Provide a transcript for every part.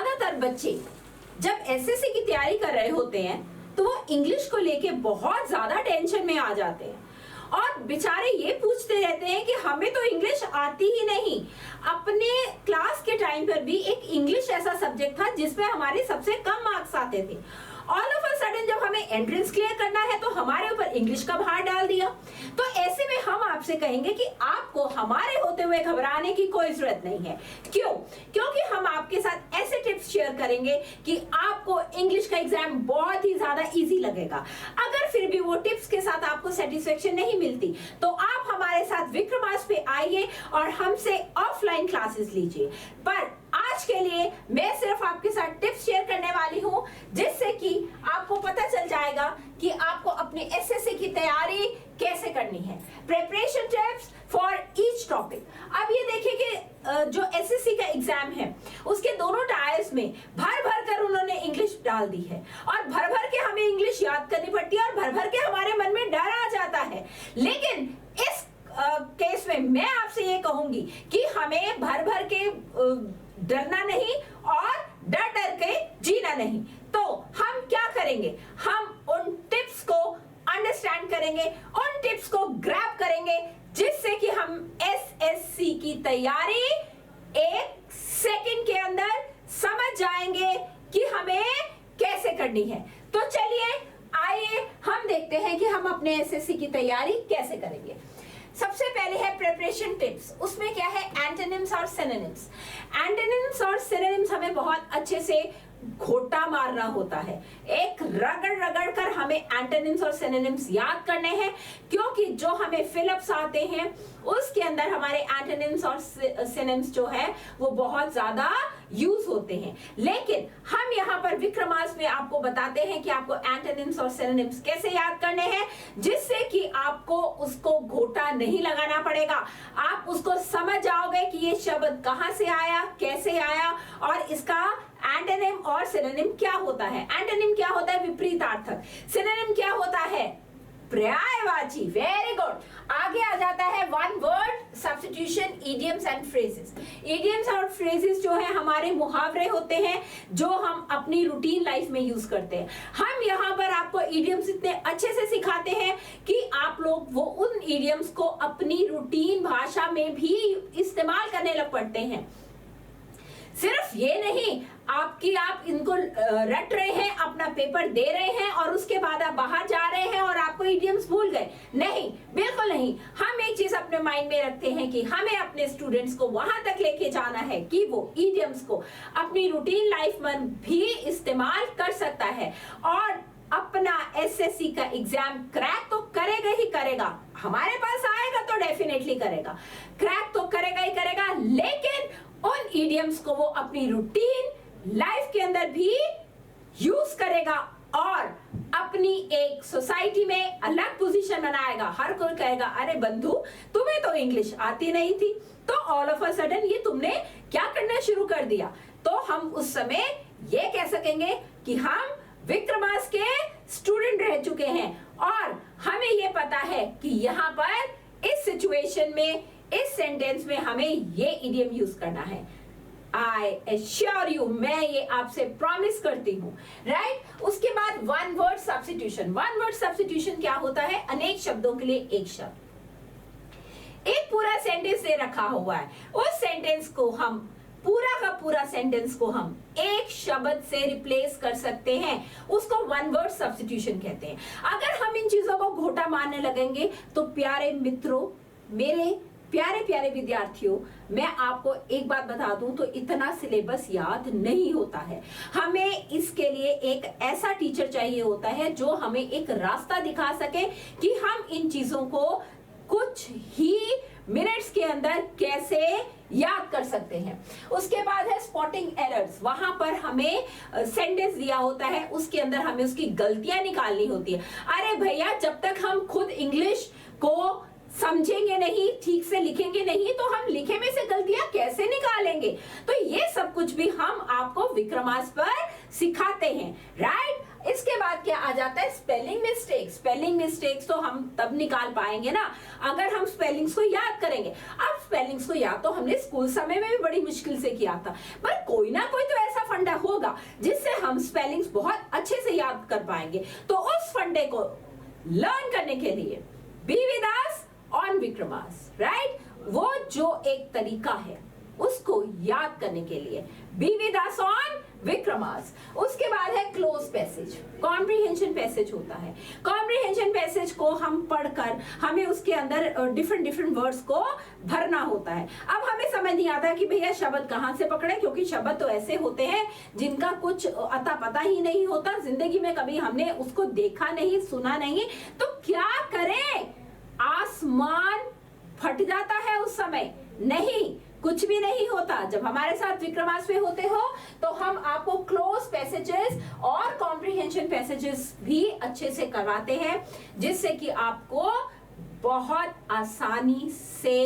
ज्यादातर बच्चे जब एसएससी की तैयारी कर रहे होते हैं तो वो इंग्लिश को लेके बहुत ज्यादा टेंशन में आ जाते हैं और बेचारे ये पूछते रहते हैं कि हमें तो इंग्लिश आती ही नहीं। अपने क्लास के टाइम पर भी एक इंग्लिश ऐसा सब्जेक्ट था जिसमें हमारे सबसे कम मार्क्स आते थे। ऑल ऑफ अ सडन जब हमें एंट्रेंस क्लियर करना है तो हमारे ऊपर इंग्लिश का भार डाल दिया। तो ऐसे में हम आपसे कहेंगे कि आपको हमारे होते हुए घबराने की कोई जरूरत नहीं है। क्यों? क्योंकि हम आपके साथ ऐसे टिप्स शेयर करेंगे कि आपको इंग्लिश का एग्जाम बहुत ही ज्यादा इजी लगेगा। अगर फिर भी वो टिप्स के साथ आपको सेटिस्फेक्शन नहीं मिलती तो आप हमारे साथ विक्रमास पे आइए और हमसे ऑफलाइन क्लासेस लीजिए। पर आज के लिए मैं सिर्फ आपके साथ टिप्स शेयर करने वाली हूं जिससे कि आपको पता चल जाएगा कि आपको अपनी एसएससी की तैयारी कैसे करनी है। Preparation tips for each topic. अब ये देखिए कि जो एसएससी का एग्जाम है उसके दोनों टायर्स में भर भर कर उन्होंने इंग्लिश डाल दी है और भर भर के हमें इंग्लिश याद करनी पड़ती है और भर भर के हमारे मन में डर आ जाता है। लेकिन इस केस में मैं आपसे ये कहूंगी कि हमें भर भर के डरना नहीं और डर डर के जीना नहीं। तो हम क्या करेंगे? हम उन टिप्स को अंडरस्टैंड करेंगे, उन टिप्स को ग्रैब करेंगे जिससे कि हम एसएससी की तैयारी एक सेकंड के अंदर समझ जाएंगे कि हमें कैसे करनी है। तो चलिए आइए हम देखते हैं कि हम अपने एसएससी की तैयारी कैसे करेंगे। सबसे पहले है प्रिपरेशन टिप्स। उसमें क्या है? एंटोनिम्स और सिनोनिम्स। एंटोनिम्स और सिनोनिम्स हमें बहुत अच्छे से घोटा मारना होता है। एक रगड़ रगड़ कर हमें एंटोनिम्स और सिनोनिम्स याद करने हैं क्योंकि जो हमें फिलअप्स आते हैं उसके अंदर हमारे एंटोनिम्स और सिनोनिम्स जो है वो बहुत ज्यादा यूज होते हैं। लेकिन हम यहाँ पर विक्रमास में आपको बताते हैं कि आपको एंटोनिम्स और सिनोनिम्स कैसे याद करने हैं जिससे कि आपको उसको घोटा नहीं लगाना पड़ेगा। आप उसको समझ जाओगे कि ये शब्द कहां से आया, कैसे आया और इसका एंटोनिम और सिनोनिम क्या होता है। एंटोनिम क्या होता है? विपरीतार्थक। सिनोनिम क्या होता है? पर्यायवाची। Very good. आगे आ जाता है one word substitution, idioms and phrases. Idioms और फ्रेजेस जो है हमारे मुहावरे होते हैं जो हम अपनी रूटीन लाइफ में यूज करते हैं। हम यहाँ पर आपको इडियम्स इतने अच्छे से सिखाते हैं कि आप लोग वो उन इडियम्स को अपनी रूटीन भाषा में भी इस्तेमाल करने लग पड़ते हैं। सिर्फ ये नहीं आप इनको रट रहे हैं, अपना पेपर दे रहे हैं और उसके बाद आप बाहर जा रहे हैं और आपको इडियम्स भूल गए। नहीं, बिल्कुल नहीं। हम एक चीज अपने माइंड में रखते हैं कि हमें अपने स्टूडेंट्स को वहां तक लेके जाना है कि वो इडियम्स को अपनी रूटीन लाइफ में भी इस्तेमाल कर सकता है और अपना एसएससी का एग्जाम क्रैक तो करेगा ही करेगा। हमारे पास आएगा तो डेफिनेटली करेगा, क्रैक तो करेगा ही करेगा। लेकिन उन इडियम्स को वो अपनी रूटीन लाइफ के अंदर भी यूज करेगा और अपनी एक सोसाइटी में अलग पोजीशन बनाएगा। हर कोई कहेगा अरे बंधु तुम्हें तो इंग्लिश आती नहीं थी तो ऑल ऑफ अ सडन ये तुमने क्या करना शुरू कर दिया। तो हम उस समय ये कह सकेंगे कि हम विक्रमास के स्टूडेंट रह चुके हैं और हमें ये पता है कि यहाँ पर इस सिचुएशन में, इस सेंटेंस में हमें ये इडियम यूज करना है। आई एश्योर यू, मैं ये आपसे प्रॉमिस करती हूँ, राइट। उसके बाद one word substitution. One word substitution क्या होता है? अनेक शब्दों के लिए एक शब्द। एक पूरा सेंटेंस दे रखा हुआ है, उस सेंटेंस को हम पूरा का पूरा सेंटेंस को हम एक शब्द से रिप्लेस कर सकते हैं, उसको वन वर्ड सब्स्टिट्यूशन कहते हैं। अगर हम इन चीजों को घोटा मारने लगेंगे तो प्यारे मित्रों, मेरे प्यारे प्यारे विद्यार्थियों, मैं आपको एक बात बता दूं तो इतना सिलेबस याद नहीं होता है। हमें इसके लिए एक ऐसा टीचर चाहिए होता है जो हमें एक रास्ता दिखा सके कि हम इन चीजों को कुछ ही मिनट्स के अंदर कैसे याद कर सकते हैं। उसके बाद है स्पॉटिंग एरर्स। वहां पर हमें सेंटेंस दिया होता है, उसके अंदर हमें उसकी गलतियां निकालनी होती है। अरे भैया, जब तक हम खुद इंग्लिश को समझेंगे नहीं, ठीक से लिखेंगे नहीं, तो हम लिखे में से गलतियां कैसे निकालेंगे? तो ये सब कुछ भी हम आपको विक्रमास पर सिखाते हैं, राइट। इसके बाद क्या आ जाता है? Spelling mistakes. स्पेलिंग मिस्टेक्स तो हम तब निकाल पाएंगे ना अगर हम स्पेलिंग्स को याद करेंगे। अब स्पेलिंग्स को याद तो हमने स्कूल समय में भी बड़ी मुश्किल से किया था, पर कोई ना कोई तो ऐसा फंडा होगा जिससे हम स्पेलिंग्स बहुत अच्छे से याद कर पाएंगे। तो उस फंडे को लर्न करने के लिए be with us on Vikramas, right? वो जो एक तरीका है उसको याद करने के लिए बी विद अस ऑन विक्रमास। उसके बाद है क्लोज पैसेज, कॉम्प्रिहेंशन पैसेज होता है। कॉम्प्रिहेंशन पैसेज को हम पढ़कर हमें उसके अंदर डिफरेंट वर्ड्स को भरना होता है। अब हमें समझ नहीं आता कि भैया शब्द कहाँ से पकड़े, क्योंकि शब्द तो ऐसे होते हैं जिनका कुछ अता पता ही नहीं होता, जिंदगी में कभी हमने उसको देखा नहीं, सुना नहीं, तो क्या करें? आसमान फट जाता है उस समय? नहीं, कुछ भी नहीं होता। जब हमारे साथ विक्रमास में होते हो तो हम आपको क्लोज पैसेजेस और कॉम्प्रिहेंशन पैसेजेस भी अच्छे से करवाते हैं, जिससे कि आपको बहुत आसानी से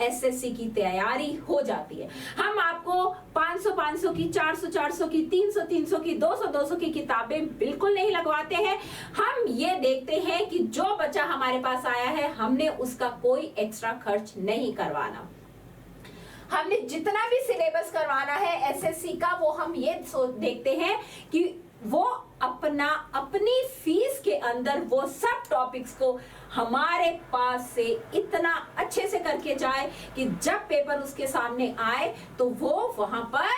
एसएससी की तैयारी हो जाती है। हम आपको 500 की, 400 की, 300 की, 200 की किताबें बिल्कुल नहीं लगवाते हैं। हम ये देखते हैं कि जो बच्चा हमारे पास आया है हमने उसका कोई एक्स्ट्रा खर्च नहीं करवाना। हमने जितना भी सिलेबस करवाना है एसएससी का वो हम ये देखते हैं कि वो अपनी फीस के अंदर वो सब टॉपिक्स को हमारे पास से इतना अच्छे से करके जाए कि जब पेपर उसके सामने आए तो वो वहां पर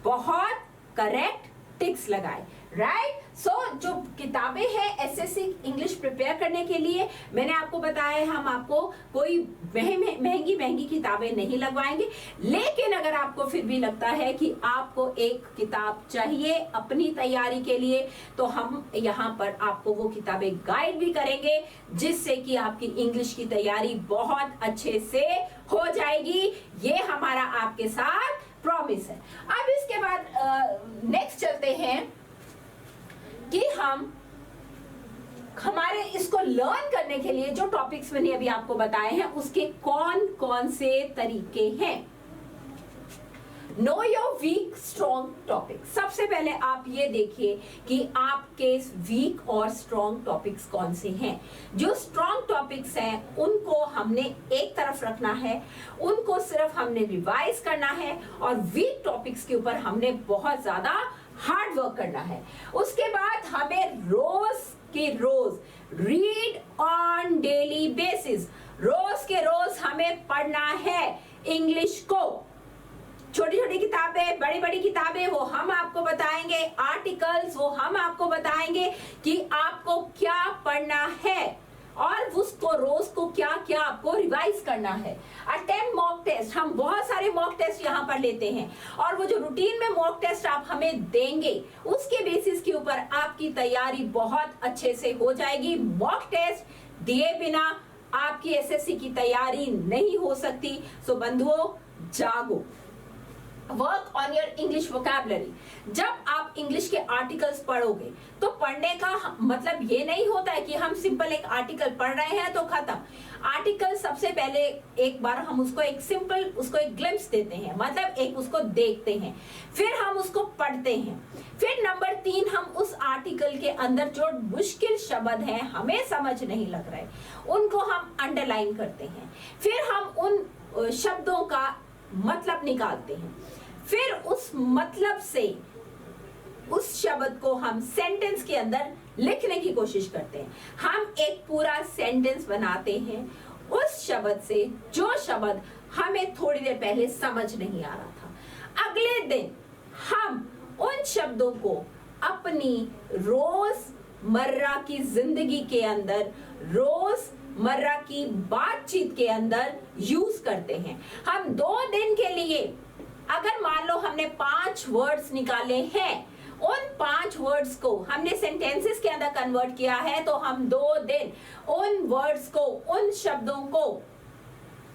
बहुत करेक्ट टिक्स लगाए, राइट? सो जो किताबें हैं एसएससी इंग्लिश प्रिपेयर करने के लिए, मैंने आपको बताया है हम आपको कोई महंगी किताबें नहीं लगवाएंगे, लेकिन अगर आपको फिर भी लगता है कि आपको एक किताब चाहिए अपनी तैयारी के लिए, तो हम यहाँ पर आपको वो किताबें गाइड भी करेंगे, जिससे कि आपकी इंग्लिश की तैयारी बहुत अच्छे से हो जाएगी। ये हमारा आपके साथ प्रॉमिस है। अब इसके बाद नेक्स्ट चलते हैं कि हमारे इसको लर्न करने के लिए जो टॉपिक्स मैंने अभी आपको बताए हैं उसके कौन कौन से तरीके हैं। Know your weak strong topic. सबसे पहले आप ये देखिए कि आपके वीक और स्ट्रॉन्ग टॉपिक्स कौन से हैं। जो स्ट्रॉन्ग टॉपिक्स हैं उनको हमने एक तरफ रखना है, उनको सिर्फ हमने रिवाइज करना है, और वीक टॉपिक्स के ऊपर हमने बहुत ज्यादा हार्ड वर्क करना है। उसके बाद हमें रोज रीड ऑन डेली बेसिस, रोज के रोज हमें पढ़ना है इंग्लिश को। छोटी छोटी किताबें, बड़ी बड़ी किताबें वो हम आपको बताएंगे, आर्टिकल्स वो हम आपको बताएंगे कि आपको क्या पढ़ना है और उसको रोज को क्या क्या आपको रिवाइज करना है। अटेम्प्ट मॉक टेस्ट, हम बहुत सारे मॉक टेस्ट यहाँ पर लेते हैं, और वो जो रूटीन में मॉक टेस्ट आप हमें देंगे उसके बेसिस के ऊपर आपकी तैयारी बहुत अच्छे से हो जाएगी। मॉक टेस्ट दिए बिना आपकी एसएससी की तैयारी नहीं हो सकती। सो बंधुओं, जागो, work on your English vocabulary. जब आप इंग्लिश के आर्टिकल्स पढ़ोगे तो पढ़ने का मतलब ये नहीं होता है कि हम सिंपल एक आर्टिकल पढ़ रहे हैं तो खत्म। आर्टिकल सबसे पहले एक बार हम उसको एक ग्लिम्स देते हैं, मतलब एक उसको देखते हैं, फिर हम उसको पढ़ते हैं, फिर नंबर 3 हम उस आर्टिकल के अंदर जो मुश्किल शब्द हैं हमें समझ नहीं लग रहे उनको हम अंडरलाइन करते हैं, फिर हम उन शब्दों का मतलब निकालते हैं, फिर उस मतलब से उस शब्द को हम सेंटेंस के अंदर लिखने की कोशिश करते हैं। हम एक पूरा सेंटेंस बनाते हैं उस शब्द से जो शब्द हमें थोड़ी देर पहले समझ नहीं आ रहा था। अगले दिन हम उन शब्दों को अपनी रोजमर्रा की जिंदगी के अंदर, रोजमर्रा की बातचीत के अंदर यूज करते हैं। हम 2 दिन के लिए अगर मान लो हमने 5 वर्ड्स निकाले हैं, उन 5 वर्ड्स को हमने सेंटेंसेस के अंदर कन्वर्ट किया है, तो हम 2 दिन उन वर्ड्स को, उन शब्दों को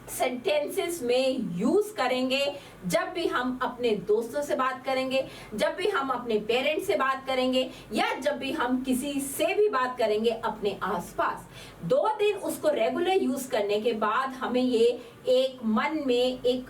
सेंटेंसेस में यूज करेंगे। जब भी हम अपने दोस्तों से बात करेंगे, जब भी हम अपने पेरेंट्स से बात करेंगे, या जब भी हम किसी से भी बात करेंगे अपने आसपास, 2 दिन उसको रेगुलर यूज करने के बाद हमें ये एक मन में एक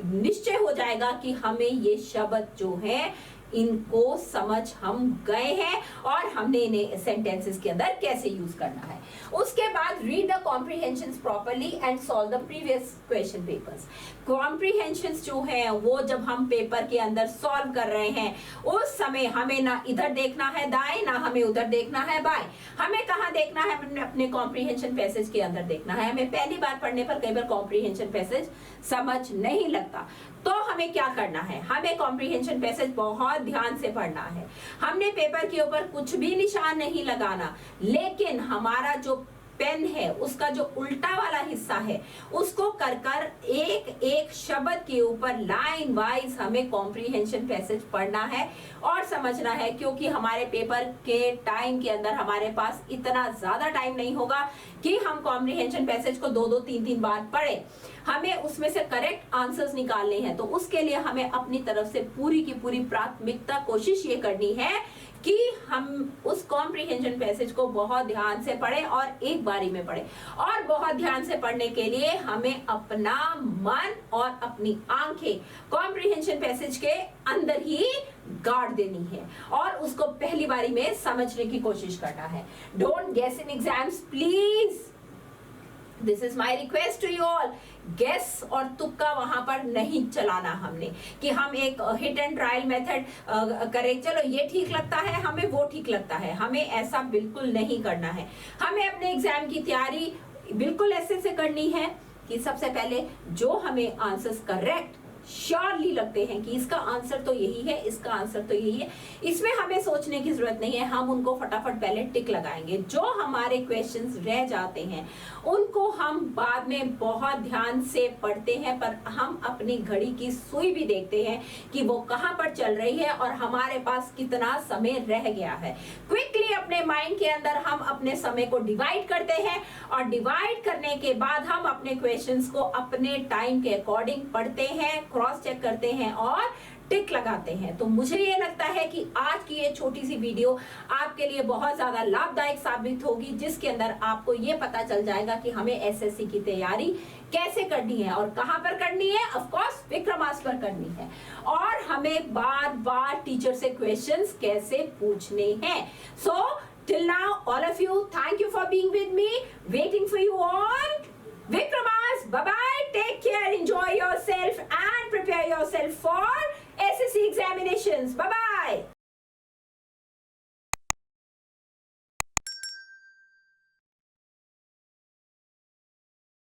निश्चय हो जाएगा कि हमें ये शब्द जो है इनको समझ हम गए हैं और हमने इन्हें सेंटेंसेस के अंदर कैसे यूज करना है। उसके बाद read the comprehensions properly and solve the previous question papers. Comprehensions जो है वो जब हम पेपर के अंदर सॉल्व कर रहे हैं उस समय हमें ना इधर देखना है दाएं, ना हमें उधर देखना है बाएं। हमें कहाँ देखना है? अपने कॉम्प्रिहेंशन पैसेज के अंदर देखना है। हमें पहली बार पढ़ने पर कई बार कॉम्प्रिहेंशन पैसेज समझ नहीं लगता, तो हमें क्या करना है? हमें कॉम्प्रिहेंशन पैसेज बहुत ध्यान से पढ़ना है। हमने पेपर के ऊपर कुछ भी निशान नहीं लगाना, लेकिन हमारा जो पेन है उसका जो उल्टा वाला हिस्सा है उसको कर कर एक एक शब्द के ऊपर लाइन वाइज हमें कॉम्प्रिहेंशन पैसेज पढ़ना है और समझना है, क्योंकि हमारे पेपर के टाइम के अंदर हमारे पास इतना ज्यादा टाइम नहीं होगा कि हम कॉम्प्रिहेंशन पैसेज को 2-2, 3-3 बार पढ़े। हमें उसमें से करेक्ट आंसर्स निकालने हैं, तो उसके लिए हमें अपनी तरफ से पूरी की पूरी प्राथमिकता कोशिश ये करनी है कि हम उस कॉम्प्रिहेंशन पैसेज को बहुत ध्यान से पढ़ें और एक बारी में पढ़ें। और बहुत ध्यान से पढ़ने के लिए हमें अपना मन और अपनी आंखें कॉम्प्रिहेंशन पैसेज के अंदर ही गाड़ देनी है और उसको पहली बारी में समझने की कोशिश करना है। Don't guess in exams please, this is my request to you all. Guess और तुक्का वहां पर नहीं चलाना हमने कि हम एक हिट एंड ट्रायल मेथड करें, चलो ये ठीक लगता है हमें, वो ठीक लगता है हमें, ऐसा बिल्कुल नहीं करना है। हमें अपने एग्जाम की तैयारी बिल्कुल ऐसे से करनी है कि सबसे पहले जो हमें आंसर्स करेक्ट श्योरली लगते हैं कि इसका आंसर तो यही है, इसका आंसर तो यही है, इसमें हमें सोचने की जरूरत नहीं है, हम उनको फटाफट पहले टिक लगाएंगे। जो हमारे क्वेश्चंस रह जाते हैं उनको हम बाद में बहुत ध्यान से पढ़ते हैं, पर हम अपनी घड़ी की सुई भी देखते हैं कि वो कहां पर चल रही है और हमारे पास कितना समय रह गया है। क्विकली अपने माइंड के अंदर हम अपने समय को डिवाइड करते हैं और डिवाइड करने के बाद हम अपने क्वेश्चंस को अपने टाइम के अकॉर्डिंग पढ़ते हैं, क्रॉस चेक करते हैं और टिक लगाते हैं। तो मुझे ये लगता है कि आज की ये छोटी सी वीडियो आपके लिए बहुत ज्यादा लाभदायक साबित होगी, जिसके अंदर आपको ये पता चल जाएगा कि हमें एसएससी की तैयारी कैसे करनी है और कहां पर करनी है। ऑफ कोर्स विक्रमास्त्र पर करनी है और हमें बार बार टीचर से क्वेश्चंस कैसे पूछने हैं। So till now all of you, thank you for being with me, waiting for you all. Vikramas, bye-bye, take care, enjoy yourself and prepare yourself for SSC examinations. Bye-bye.